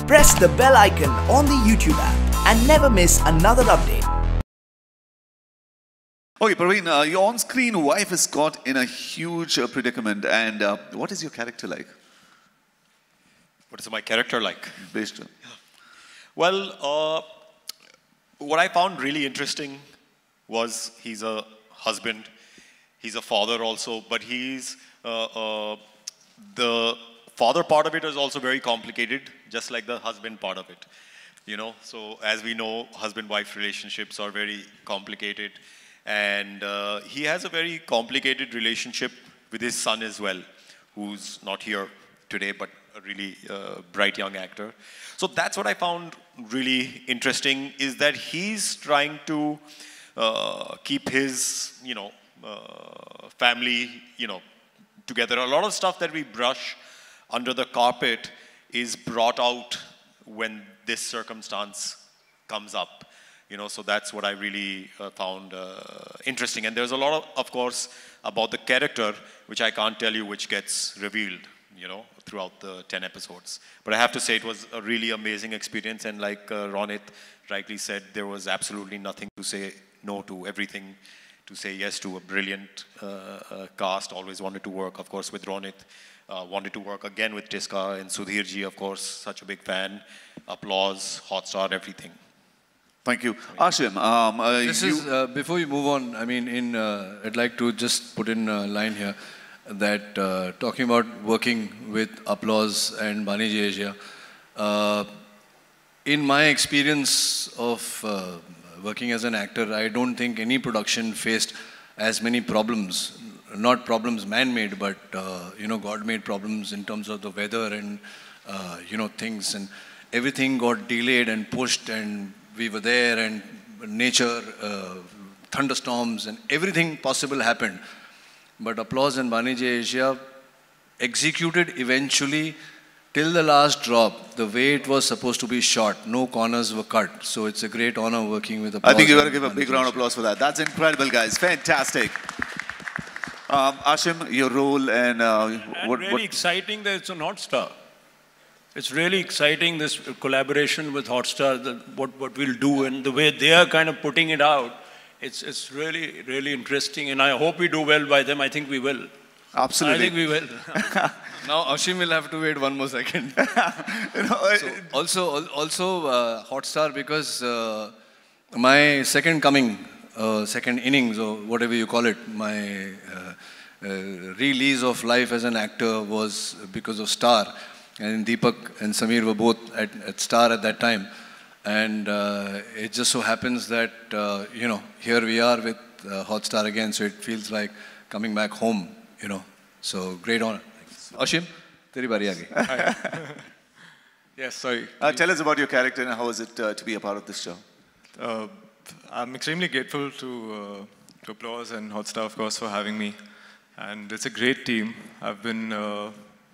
Press the bell icon on the YouTube app and never miss another update. Okay, Praveen, your on-screen wife is caught in a huge predicament, and what is your character like? What is my character like? Based on. Well, what I found really interesting was he's a husband, he's a father also, but he's the father part of it is also very complicated, just like the husband part of it. You know, so as we know, husband-wife relationships are very complicated, and he has a very complicated relationship with his son as well, who's not here today, but a really bright young actor. So that's what I found really interesting, is that he's trying to keep his, family, together. A lot of stuff that we brush under the carpet is brought out when this circumstance comes up. So that's what I really found interesting. And there's a lot of course, about the character, which I can't tell you, which gets revealed, throughout the 10 episodes. But I have to say it was a really amazing experience. And like Ronit rightly said, there was absolutely nothing to say no to, everything to say yes to. A brilliant cast, always wanted to work, of course, with Ronit. Wanted to work again with Tiska and Sudhir ji, of course, such a big fan. Applause, HOTSTAR, everything. Thank you. Ashim, before you move on, I'd like to just put in a line here that talking about working with Applause and Bani J Asia, in my experience of working as an actor, I don't think any production faced as many problems. Not problems man-made, but God-made problems in terms of the weather and things, and everything got delayed and pushed, and we were there, and nature, thunderstorms, and everything possible happened. But Applause and Bani J Asia executed eventually till the last drop, the way it was supposed to be shot. No corners were cut. So it's a great honor working with Applause. I think you got to give a big round of applause for that. That's incredible, guys. Fantastic. Ashim, your role and really exciting that it's on HOTSTAR. It's really exciting, this collaboration with HOTSTAR, what we'll do and the way they are kind of putting it out. It's really, really interesting, and I hope we do well by them. I think we will. Absolutely. I think we will. Now Ashim will have to wait one more second. Also HOTSTAR, because my second coming, second innings, or whatever you call it, my release of life as an actor was because of Star. And Deepak and Samir were both at Star at that time. And it just so happens that, here we are with HOTSTAR again, so it feels like coming back home, So great honor. Ashim, teri bari aa gayi. Yes, sorry. Tell us about your character and how is it to be a part of this show? I'm extremely grateful to Applause and HOTSTAR, of course, for having me. And it's a great team.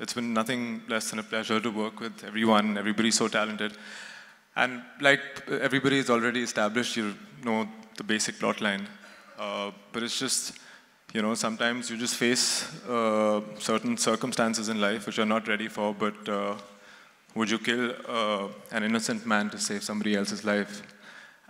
It's been nothing less than a pleasure to work with everyone. Everybody's so talented. And like everybody is already established, you know the basic plot line. But it's just, sometimes you just face certain circumstances in life which you're not ready for, but would you kill an innocent man to save somebody else's life?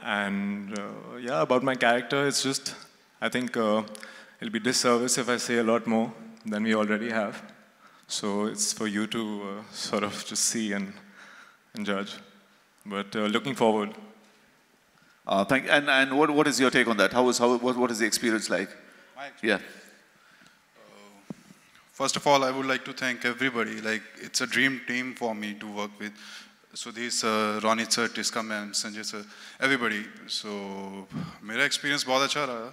And yeah, about my character, it's just, I think it'll be disservice if I say a lot more than we already have. So it's for you to sort of just see and judge. But looking forward. And what is your take on that? What is the experience like? My experience? Yeah. First of all, I would like to thank everybody. Like, it's a dream team for me to work with. Sudhir sir, Ronit sir, Tiska ma'am, Sanjay sir, everybody. So, मेरा experience बहुत अच्छा रहा.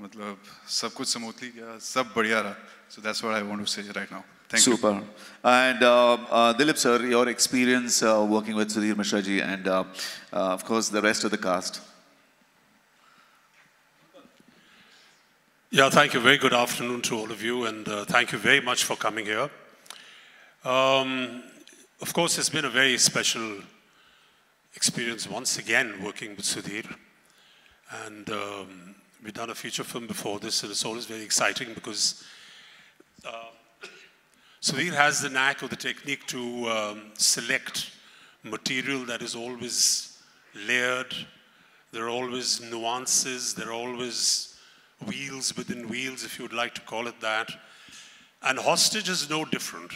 मतलब सब कुछ smoothly गया, सब बढ़िया रहा. So that's what I want to say right now. Thank you. Super. And Dilip sir, your experience working with Sudhir Mishra ji and of course the rest of the cast. Yeah, thank you. Very good afternoon to all of you, and thank you very much for coming here. Of course, it's been a very special experience once again working with Sudhir. And we've done a feature film before this, and it's always very exciting because Sudhir has the knack or the technique to select material that is always layered. There are always nuances. There are always wheels within wheels, if you would like to call it that. And Hostage is no different.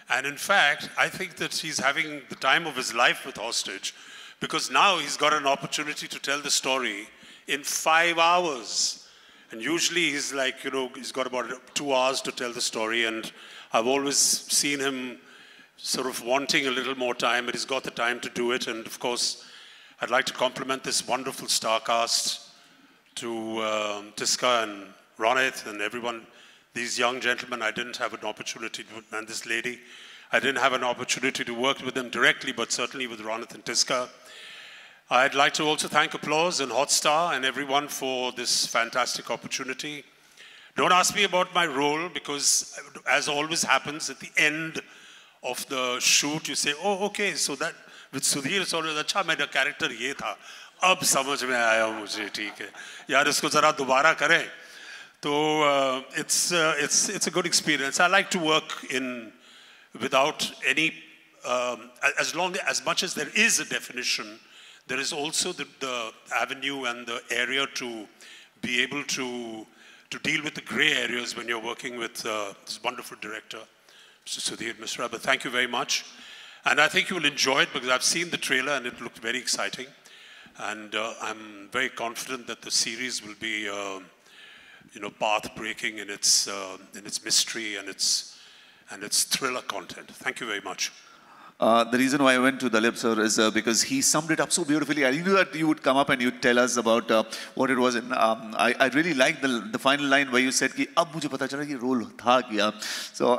And in fact, I think that he's having the time of his life with Hostage, because now he's got an opportunity to tell the story in 5 hours. And usually he's like, you know, he's got about 2 hours to tell the story. And I've always seen him sort of wanting a little more time, but he's got the time to do it. And of course, I'd like to compliment this wonderful star cast to Tiska and Ronit and everyone. These young gentlemen, I didn't have an opportunity to, and this lady, I didn't have an opportunity to work with them directly, but certainly with Ronit and Tiska. I'd like to also thank Applause and HOTSTAR and everyone for this fantastic opportunity. Don't ask me about my role, because as always happens, at the end of the shoot, you say, oh, okay, so that, with Sudhir, it's always, acha, mera character ye tha. Ab samajh mein aaya mujhe, theek hai. Yaar, isko zara dobara kare. So it's a good experience. I like to work without any, as much as there is a definition, there is also the avenue and the area to be able to deal with the gray areas when you're working with this wonderful director, Mr. Sudhir Mishra. But thank you very much. And I think you will enjoy it, because I've seen the trailer and it looked very exciting. And I'm very confident that the series will be you know, path-breaking in its mystery and its thriller content. Thank you very much. The reason why I went to Dalip sir is because he summed it up so beautifully. I knew that you would come up and you'd tell us about what it was. And I really liked the final line where you said, "Ki ab mujhe pata chala ki role tha kya." So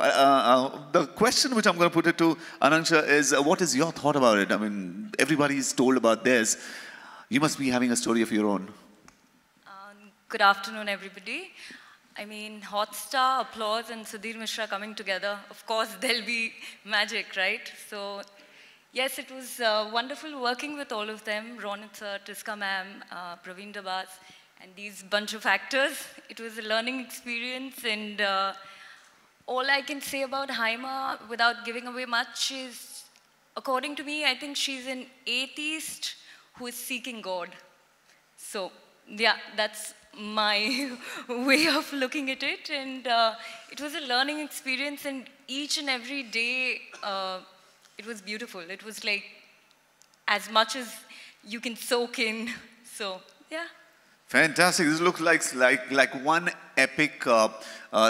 the question which I'm going to put it to Anand is, what is your thought about it? I mean, everybody's told about this. You must be having a story of your own. Good afternoon, everybody. I mean, HOTSTAR, Applause, and Sudhir Mishra coming together. Of course, there'll be magic, right? So, yes, it was wonderful working with all of them. Ronit sir, Tiska ma'am, Praveen Dabas, and these bunch of actors. It was a learning experience, and all I can say about Haima, without giving away much, is, according to me, I think she's an atheist who is seeking God. So, yeah, that's my way of looking at it, and it was a learning experience, and each and every day it was beautiful. It was like as much as you can soak in. So yeah. Fantastic. This looks like one epic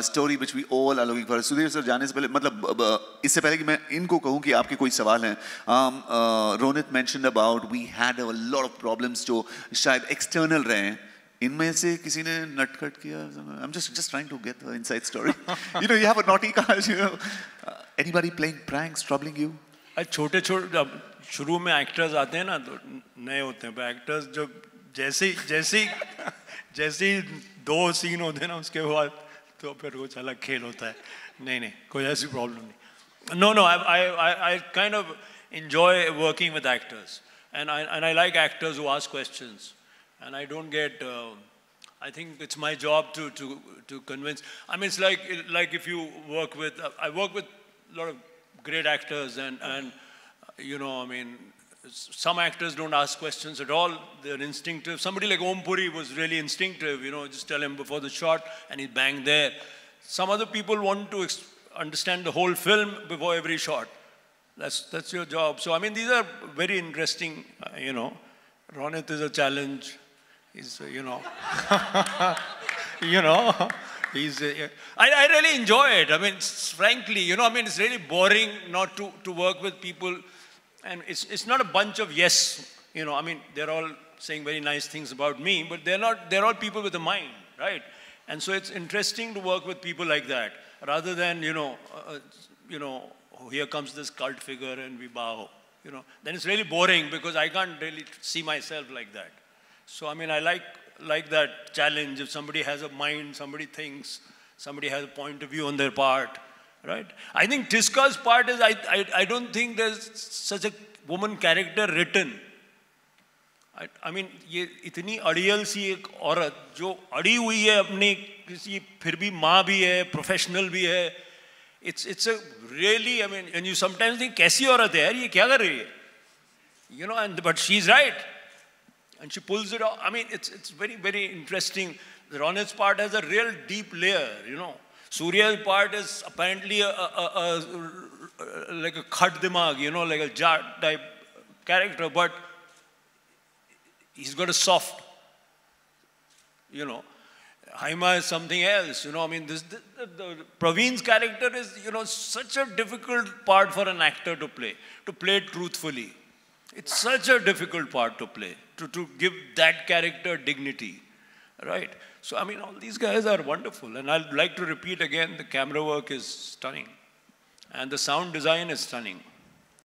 story which we all are looking for. Sudhir sir, जाने से पहले मतलब इससे पहले कि मैं इनको कहूँ कि आपके कोई सवाल हैं, Ronit mentioned about we had a lot of problems जो शायद external रहे हैं. इनमें से किसी ने नटखट किया? I'm just trying to get the inside story. You know, you have a naughty card, you know. Anybody playing pranks, troubling you? छोटे शुरू में actors आते हैं ना, तो नए होते हैं, पर actors जब जैसे ही 2 scene होते हैं ना, उसके बाद तो फिर कुछ अलग खेल होता है. नहीं, कोई ऐसी problem नहीं. No, I kind of enjoy working with actors, and I like actors who ask questions. And I don't get, I think it's my job to convince. I mean, it's like if you work with, I work with a lot of great actors, and you know, I mean, some actors don't ask questions at all. They're instinctive. Somebody like Om Puri was really instinctive, you know, just tell him before the shot and he's bang there. Some other people want to understand the whole film before every shot. That's your job. So, I mean, these are very interesting, you know. Ronit is a challenge. He's, you know, he's, I really enjoy it. I mean, frankly, you know, I mean, it's really boring not to work with people. And it's not a bunch of yes, you know, I mean, they're all saying very nice things about me, but they're all people with a mind, right? And so it's interesting to work with people like that, rather than, you know, here comes this cult figure and we bow, you know. Then it's really boring, because I can't really see myself like that. So, I mean, I like that challenge. If somebody has a mind, somebody thinks, somebody has a point of view on their part, right? I think Tiska's part is, I don't think there's such a woman character written. I mean, ये इतनी अड़ियल सी एक औरत जो अड़ी हुई है अपने किसी, फिर भी माँ भी है, professional भी है. It's a really, I mean, and you sometimes think कैसी औरत है यार, ये क्या कर रही है? You know, but she's right. And she pulls it off. I mean, it's very, very interesting. Ronit's part has a real deep layer, you know. Surya's part is apparently like a khad dimag, you know, like a Jat type character, but he's got a soft, you know. Haima is something else, you know. I mean, Praveen's character is, you know, such a difficult part for an actor to play truthfully. It's such a difficult part to play, to give that character dignity, right? So, I mean, all these guys are wonderful. And I'd like to repeat again, the camera work is stunning. And the sound design is stunning.